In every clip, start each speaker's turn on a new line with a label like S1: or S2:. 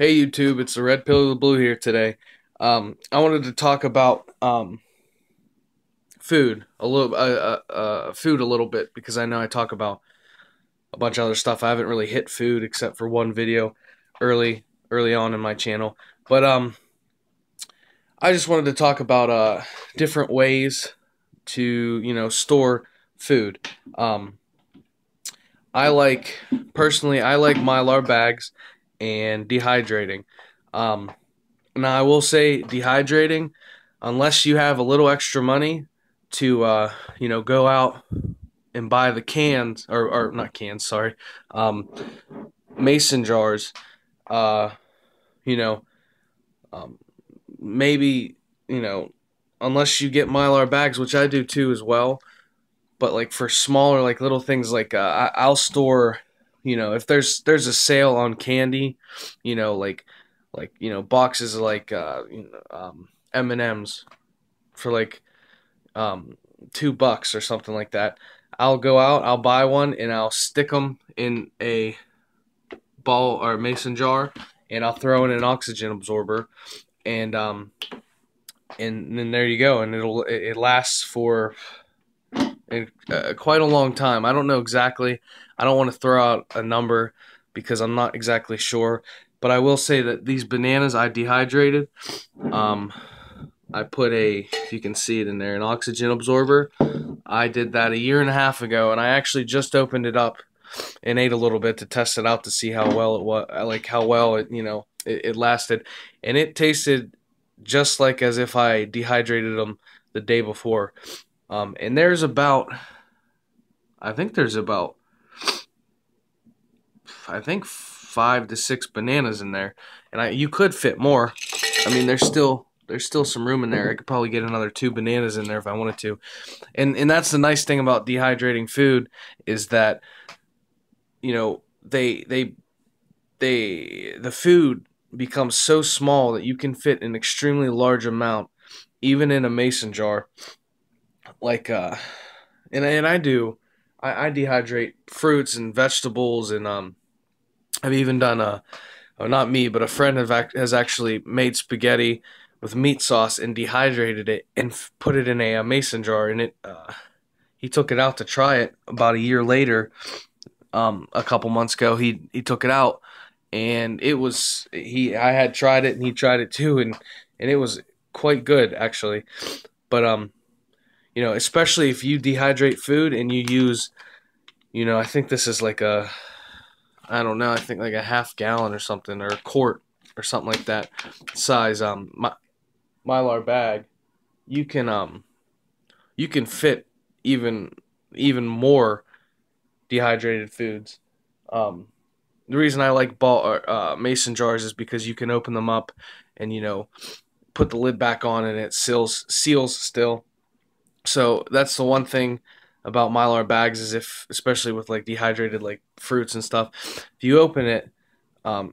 S1: Hey YouTube, it's the Red Pill to the Blue here today. I wanted to talk about food a little bit because I know I talk about a bunch of other stuff. I haven't really hit food except for one video early on in my channel. But I just wanted to talk about different ways to store food. Um, I like personally I like Mylar bags and dehydrating. Um, Now, I will say dehydrating, unless you have a little extra money to, go out and buy the cans, or not cans, sorry, um, mason jars, uh, you know, um, maybe, you know, unless you get Mylar bags, which I do too as well, but like for smaller, like little things, like I'll store, if there's a sale on candy, boxes of like M&Ms for like um, $2 or something like that. I'll go out, I'll buy one, and I'll stick them in a ball or mason jar, and I'll throw in an oxygen absorber, and and then there you go, and it lasts for quite a long time. I don't know exactly. I don't want to throw out a number because I'm not exactly sure, but I will say that these bananas I dehydrated. Um, I put if you can see it in there, an oxygen absorber. I did that a year and a half ago, and I actually just opened it up and ate a little bit to test it out to see how well it was, like how well it lasted, and it tasted just like as if I dehydrated them the day before. And I think there's about, I think 5 to 6 bananas in there, and you could fit more. I mean, there's still some room in there. I could probably get another 2 bananas in there if I wanted to. And that's the nice thing about dehydrating food is that the food becomes so small that you can fit an extremely large amount even in a mason jar. Like and I dehydrate fruits and vegetables, and I've even done not me, but a friend has actually made spaghetti with meat sauce and dehydrated it and put it in a mason jar, and he took it out to try it about a year later. A couple months ago, he took it out, and I had tried it and he tried it too, and it was quite good actually. But especially if you dehydrate food and you use, I think this is like I don't know, I think like a half gallon or something, or a quart or something like that size Mylar bag. You can fit even more dehydrated foods. Um, the reason I like mason jars is because you can open them up and put the lid back on, and it seals still. So that's the one thing about Mylar bags is, if especially with like dehydrated like fruits and stuff, if you open it,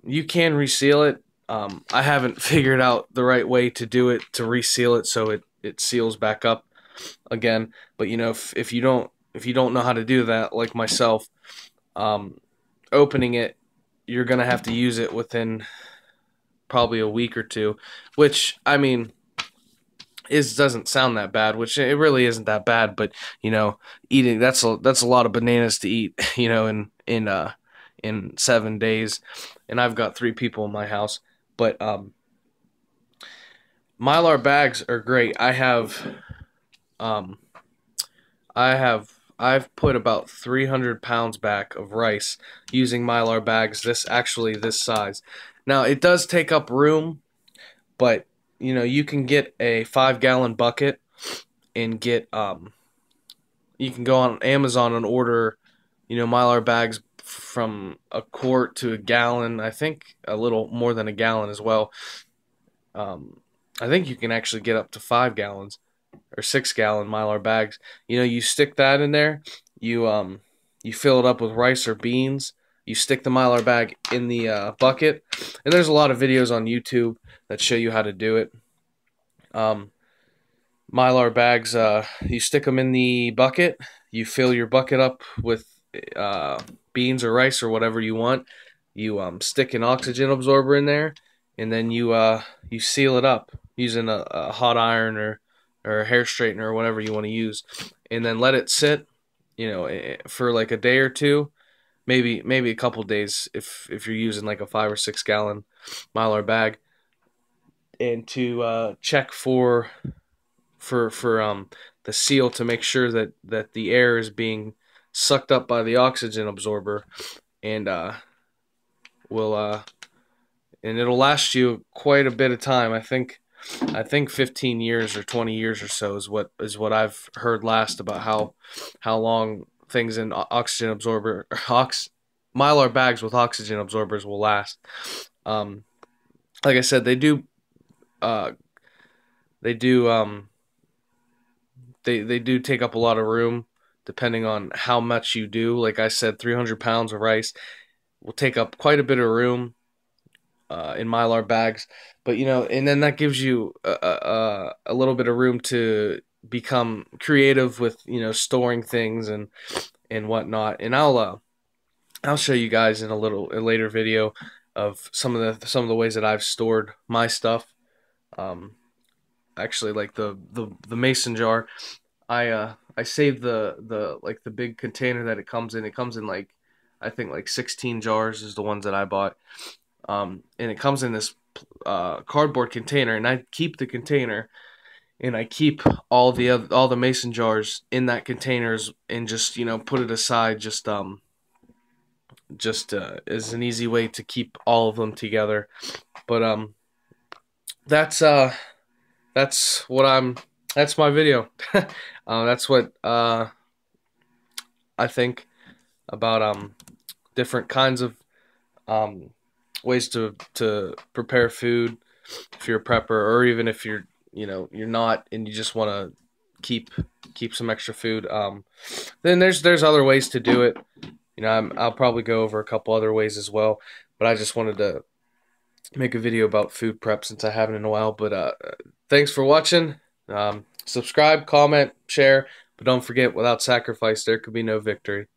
S1: you can reseal it. I haven't figured out the right way to do it to reseal it so it seals back up again. But if you don't know how to do that, like myself, um, opening it, you're gonna have to use it within probably a week or two, which I mean is doesn't sound that bad, which it really isn't that bad. But eating that's a lot of bananas to eat, in 7 days, and I've got 3 people in my house. But Mylar bags are great. Um, I've put about 300 pounds back of rice using Mylar bags. This size. Now it does take up room, but you can get a 5 gallon bucket and get you can go on Amazon and order Mylar bags from a quart to a gallon. I think a little more than a gallon as well. Um, I think you can actually get up to 5 gallons or 6 gallon Mylar bags. You stick that in there. You fill it up with rice or beans. You stick the Mylar bag in the bucket, and there's a lot of videos on YouTube that show you how to do it. Um, Mylar bags, you stick them in the bucket. You fill your bucket up with beans or rice or whatever you want. you stick an oxygen absorber in there, and then you seal it up using a hot iron or a hair straightener or whatever you want to use, and then let it sit, for like a day or two, maybe a couple days if you're using like a 5 or 6 gallon Mylar bag, and to check for the seal to make sure that the air is being sucked up by the oxygen absorber, and will and it'll last you quite a bit of time. I think 15 years or 20 years or so is what I've heard last about how long things in oxygen absorber Mylar bags with oxygen absorbers will last. Um, like I said, uh, they do they do take up a lot of room depending on how much you do. Like I said, 300 pounds of rice will take up quite a bit of room in Mylar bags, but and then that gives you a little bit of room to become creative with storing things and whatnot. And I'll show you guys in a later video of some of the ways that I've stored my stuff. Um, Actually, like the mason jar, I saved the big container that it comes in. It comes in like, I think like 16 jars is the ones that I bought. And it comes in this cardboard container, and I keep the container, and I keep all the mason jars in that containers, and just put it aside, just as an easy way to keep all of them together. But that's that's my video. That's what I think about different kinds of um ways to prepare food if you're a prepper, or even if you're not and you just want to keep some extra food. Then there's other ways to do it. I'll probably go over a couple other ways as well, but I just wanted to make a video about food prep since I haven't in a while. But thanks for watching. Subscribe, comment, share, but don't forget, without sacrifice there could be no victory.